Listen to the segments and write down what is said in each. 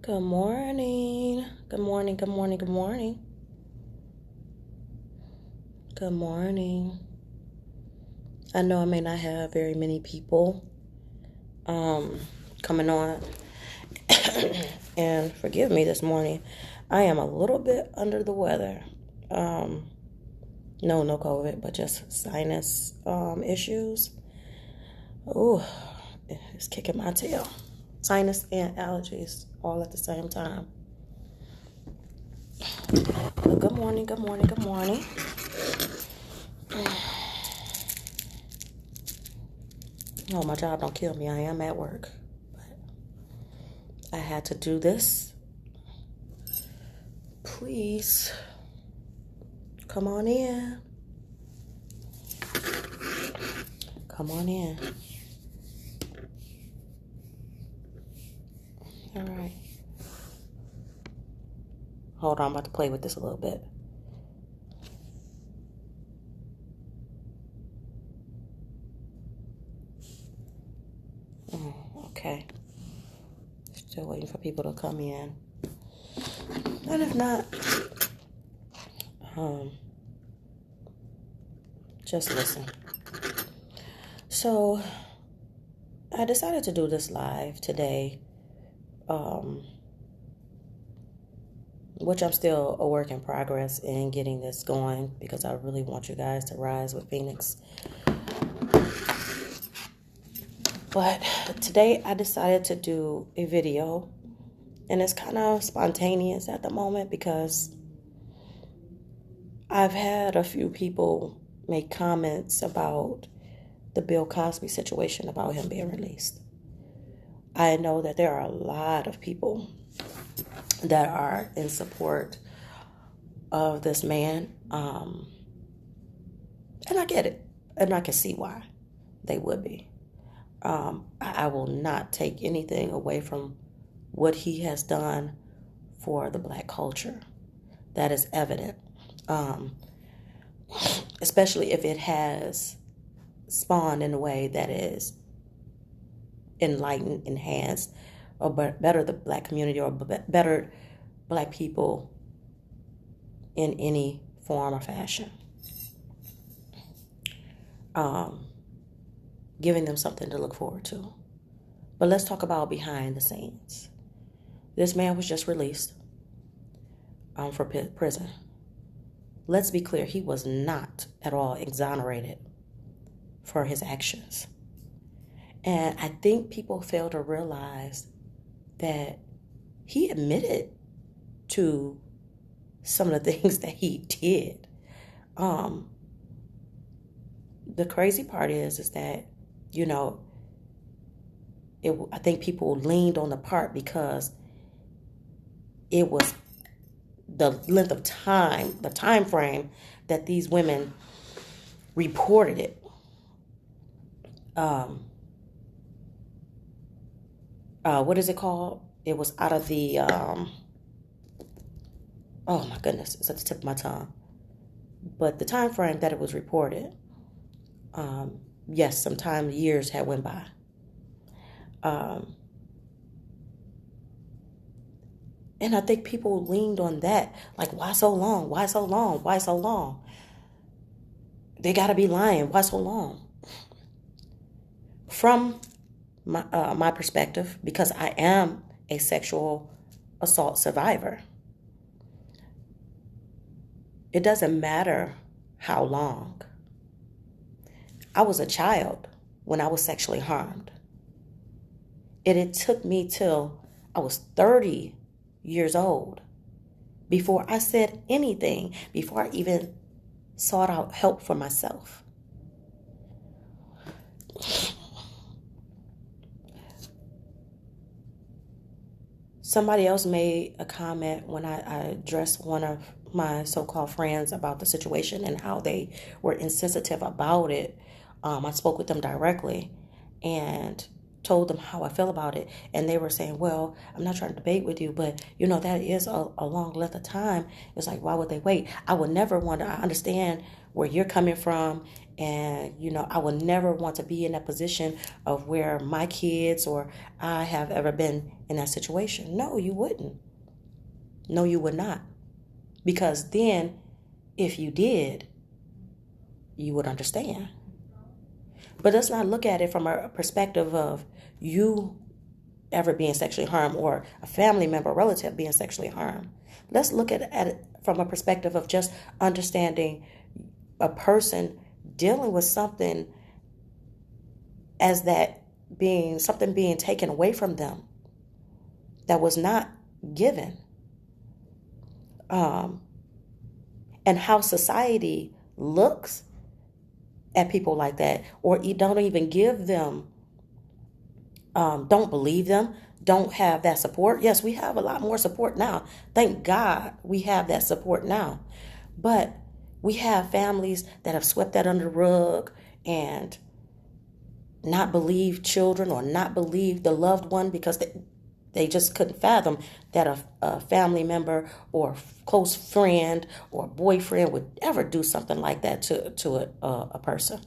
Good morning. Good morning. Good morning. Good morning. Good morning. I know I may not have very many people coming on. And forgive me this morning. I am a little bit under the weather. No COVID, but just sinus issues. Ooh, it's kicking my tail. Sinus and allergies all at the same time. But good morning, good morning, good morning. Oh, my job don't kill me. I am at work. But I had to do this. Please come on in. Come on in. All right. Hold on, I'm about to play with this a little bit. Okay. Still waiting for people to come in. And if not, just listen. So, I decided to do this live today, which I'm still a work in progress in getting this going because I really want you guys to rise with Phoenix. But today I decided to do a video, and it's kind of spontaneous at the moment because I've had a few people make comments about the Bill Cosby situation, about him being released. I know that there are a lot of people that are in support of this man, and I get it, and I can see why they would be. I will not take anything away from what he has done for the black culture. That is evident, especially if it has spawned in a way that is enlightened, enhanced, or better the black community, or better black people in any form or fashion. Giving them something to look forward to. But let's talk about behind the scenes. This man was just released for prison. Let's be clear, he was not at all exonerated for his actions. And I think people fail to realize that he admitted to some of the things that he did. The crazy part is that, you know, I think people leaned on the part because it was the length of time, the time frame that these women reported it. What is it called? It was out of the, oh my goodness, it's at the tip of my tongue. But the time frame that it was reported, yes, sometime years had went by. And I think people leaned on that. Like, why so long? Why so long? Why so long? They got to be lying. Why so long? From my perspective, because I am a sexual assault survivor, it doesn't matter how long. I was a child when I was sexually harmed. And it took me till I was 30 years old before I said anything, before I even sought out help for myself. Somebody else made a comment when I addressed one of my so-called friends about the situation and how they were insensitive about it. I spoke with them directly and told them how I feel about it. And they were saying, well, I'm not trying to debate with you, but, you know, that is a long length of time. It's like, why would they wait? I would never want to understand where you're coming from. And, I would never want to be in that position of where my kids or I have ever been in that situation. No, you wouldn't. No, you would not. Because then, if you did, you would understand. But let's not look at it from a perspective of you ever being sexually harmed or a family member, relative being sexually harmed. Let's look at it from a perspective of just understanding a person dealing with something as that being something being taken away from them that was not given. And how society looks at people like that, or you don't even give them, don't believe them, don't have that support. Yes, we have a lot more support now. Thank God we have that support now. But we have families that have swept that under the rug and not believe children or not believe the loved one because they just couldn't fathom that a family member or close friend or boyfriend would ever do something like that to a person.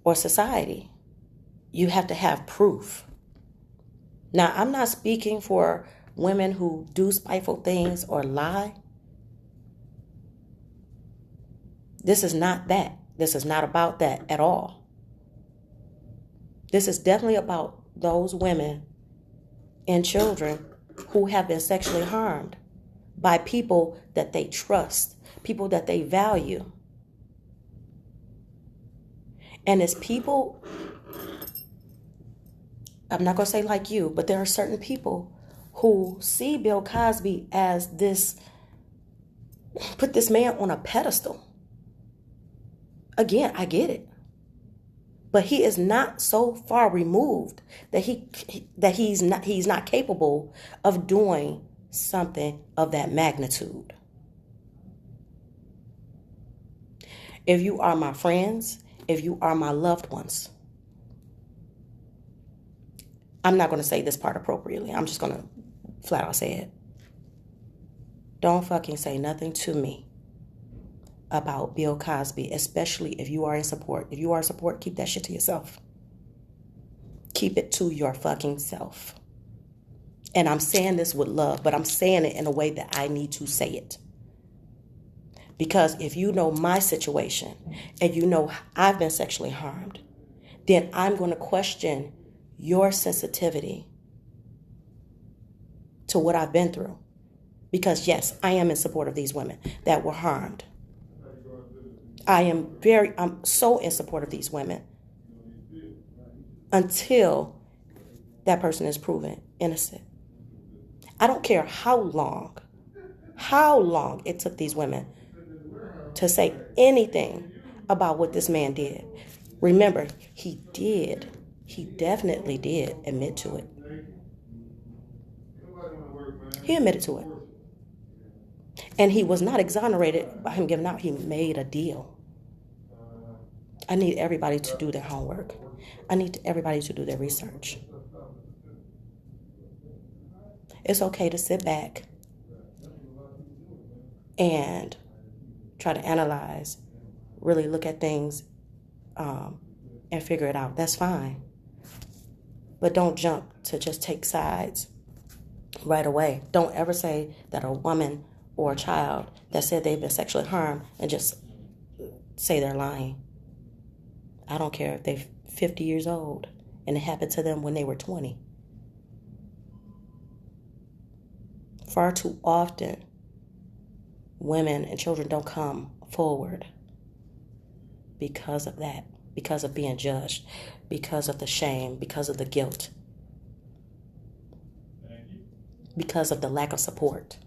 Or society. You have to have proof. Now, I'm not speaking for women who do spiteful things or lie. This is not that. This is not about that at all. This is definitely about those women and children who have been sexually harmed by people that they trust, people that they value. And as people, I'm not going to say like you, but there are certain people who see Bill Cosby as this, put this man on a pedestal. Again, I get it. But he is not so far removed that he's not capable of doing something of that magnitude. If you are my friends, if you are my loved ones, I'm not going to say this part appropriately. I'm just going to flat out say it. Don't fucking say nothing to me about Bill Cosby, especially if you are in support. If you are in support, keep that shit to yourself. Keep it to your fucking self. And I'm saying this with love, but I'm saying it in a way that I need to say it. Because if you know my situation and you know I've been sexually harmed, then I'm going to question your sensitivity to what I've been through. Because yes, I am in support of these women that were harmed. I'm so in support of these women until that person is proven innocent. I don't care how long it took these women to say anything about what this man did. Remember, he definitely did admit to it. He admitted to it. And he was not exonerated by him giving out. He made a deal. I need everybody to do their homework. I need everybody to do their research. It's okay to sit back and try to analyze, really look at things and figure it out. That's fine. But don't jump to just take sides right away. Don't ever say that a woman or a child that said they've been sexually harmed and just say they're lying. I don't care if they're 50 years old and it happened to them when they were 20. Far too often, women and children don't come forward because of that, because of being judged, because of the shame, because of the guilt, because of the lack of support.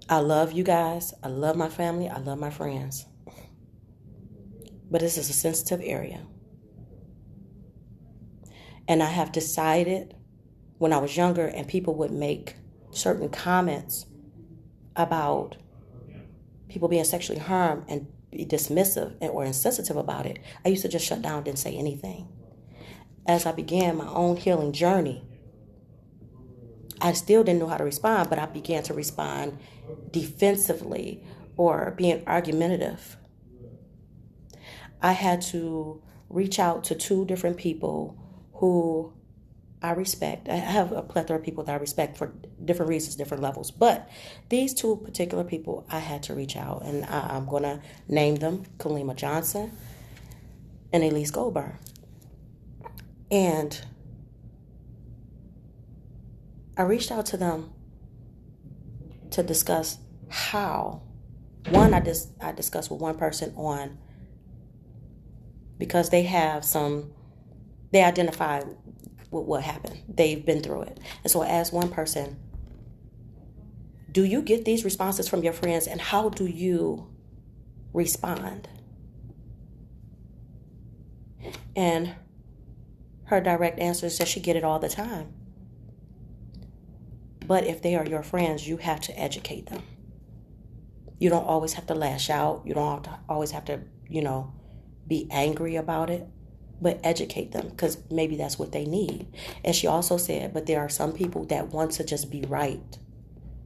I love you guys. I love my family. I love my friends. But this is a sensitive area. And I have decided when I was younger and people would make certain comments about people being sexually harmed and be dismissive or insensitive about it, I used to just shut down, didn't say anything. As I began my own healing journey, I still didn't know how to respond, but I began to respond defensively or being argumentative. I had to reach out to two different people who I respect. I have a plethora of people that I respect for different reasons, different levels. But these two particular people, I had to reach out, and I'm going to name them Kalima Johnson and Elise Goldberg. And I reached out to them to discuss how. One, I discussed with one person on, because they identify with what happened. They've been through it. And so I asked one person, do you get these responses from your friends, and how do you respond? And her direct answer is that she get it all the time. But if they are your friends, you have to educate them. You don't always have to lash out. You don't always have to, be angry about it. But educate them, because maybe that's what they need. And she also said, but there are some people that want to just be right,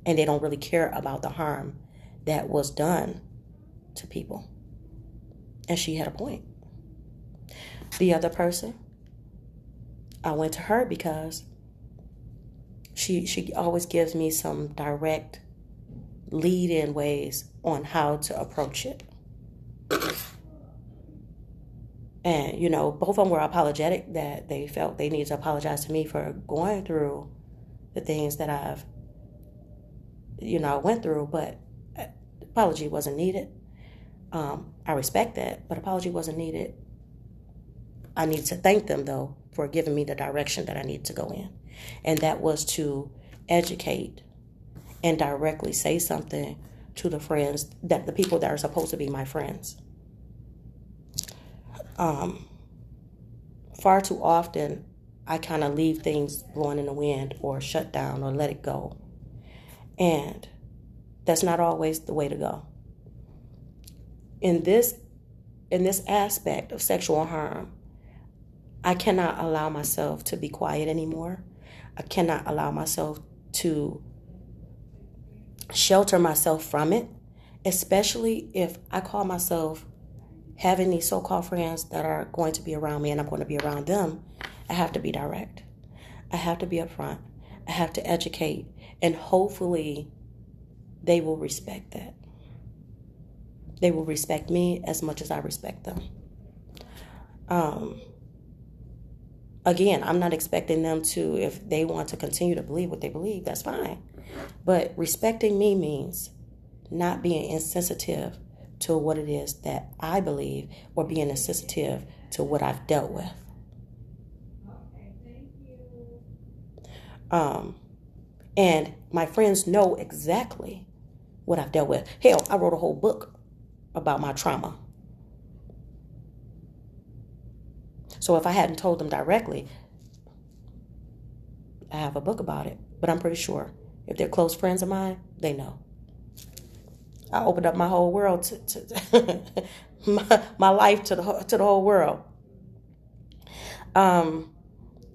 and they don't really care about the harm that was done to people. And she had a point. The other person, I went to her because she always gives me some direct lead-in ways on how to approach it. And, both of them were apologetic that they felt they needed to apologize to me for going through the things that I've, went through, but apology wasn't needed. I respect that, but apology wasn't needed. I need to thank them, though, for giving me the direction that I need to go in. And that was to educate and directly say something to the friends, that the people that are supposed to be my friends. Far too often, I kind of leave things blowing in the wind or shut down or let it go. And that's not always the way to go. In this aspect of sexual harm, I cannot allow myself to be quiet anymore. I cannot allow myself to shelter myself from it, especially if I call myself having these so-called friends that are going to be around me and I'm going to be around them. I have to be direct. I have to be upfront. I have to educate, and hopefully they will respect that. They will respect me as much as I respect them. Again, I'm not expecting them to, if they want to continue to believe what they believe, that's fine. But respecting me means not being insensitive to what it is that I believe, or being insensitive to what I've dealt with. And my friends know exactly what I've dealt with. Hell, I wrote a whole book about my trauma. So if I hadn't told them directly, I have a book about it. But I'm pretty sure if they're close friends of mine, they know. I opened up my whole world to my life to the whole world.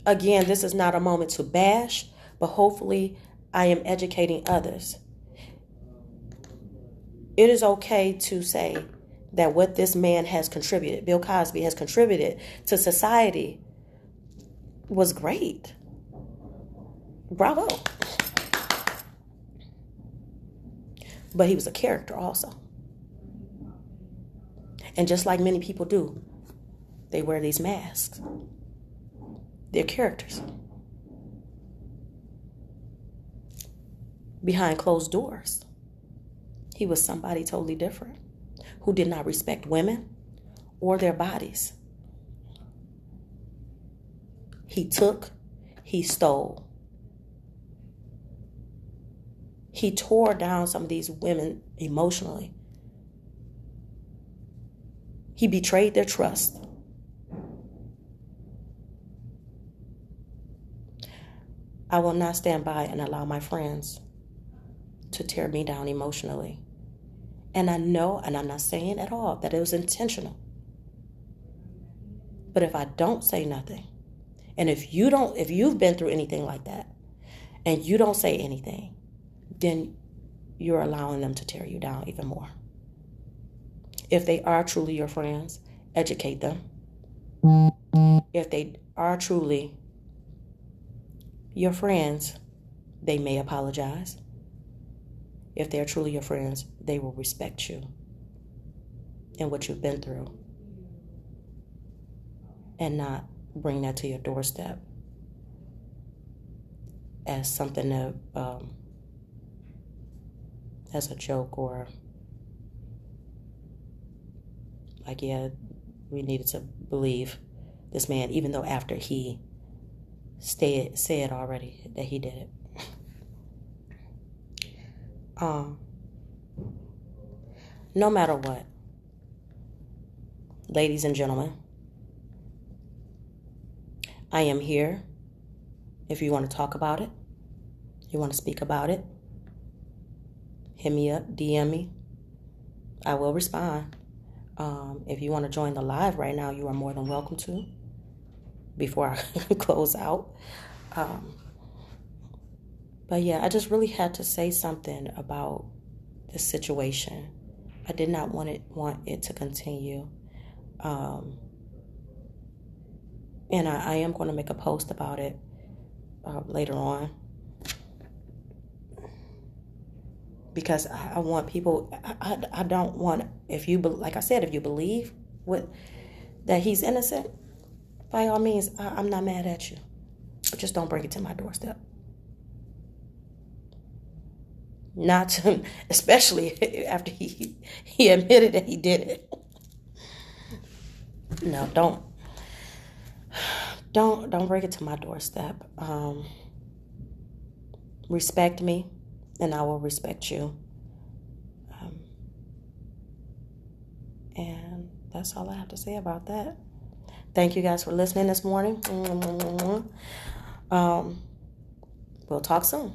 Again, this is not a moment to bash, but hopefully I am educating others. It is okay to say that what this man has contributed, Bill Cosby has contributed to society, was great. Bravo. But he was a character also. And just like many people do, they wear these masks. They're characters. Behind closed doors, he was somebody totally different, who did not respect women or their bodies. He took, he stole. He tore down some of these women emotionally. He betrayed their trust. I will not stand by and allow my friends to tear me down emotionally. And I know, and I'm not saying at all that it was intentional. But if I don't say nothing, and if you've been through anything like that, and you don't say anything, then you're allowing them to tear you down even more. If they are truly your friends, educate them. If they are truly your friends, they may apologize. If they're truly your friends, they will respect you and what you've been through and not bring that to your doorstep as something that, as a joke, or like, yeah, we needed to believe this man, even though after he said already that he did it. No matter what, ladies and gentlemen, I am here. If you want to talk about it, you want to speak about it, hit me up, DM me. I will respond. If you want to join the live right now, you are more than welcome to, before I close out. But yeah, I just really had to say something about this situation. I did not want it to continue. And I am going to make a post about it later on. Because I want people, I don't want, like I said, if you believe that he's innocent, by all means, I'm not mad at you. But just don't bring it to my doorstep. Not to, especially after he admitted that he did it. No, don't bring it to my doorstep. Respect me, and I will respect you. And that's all I have to say about that. Thank you guys for listening this morning. We'll talk soon.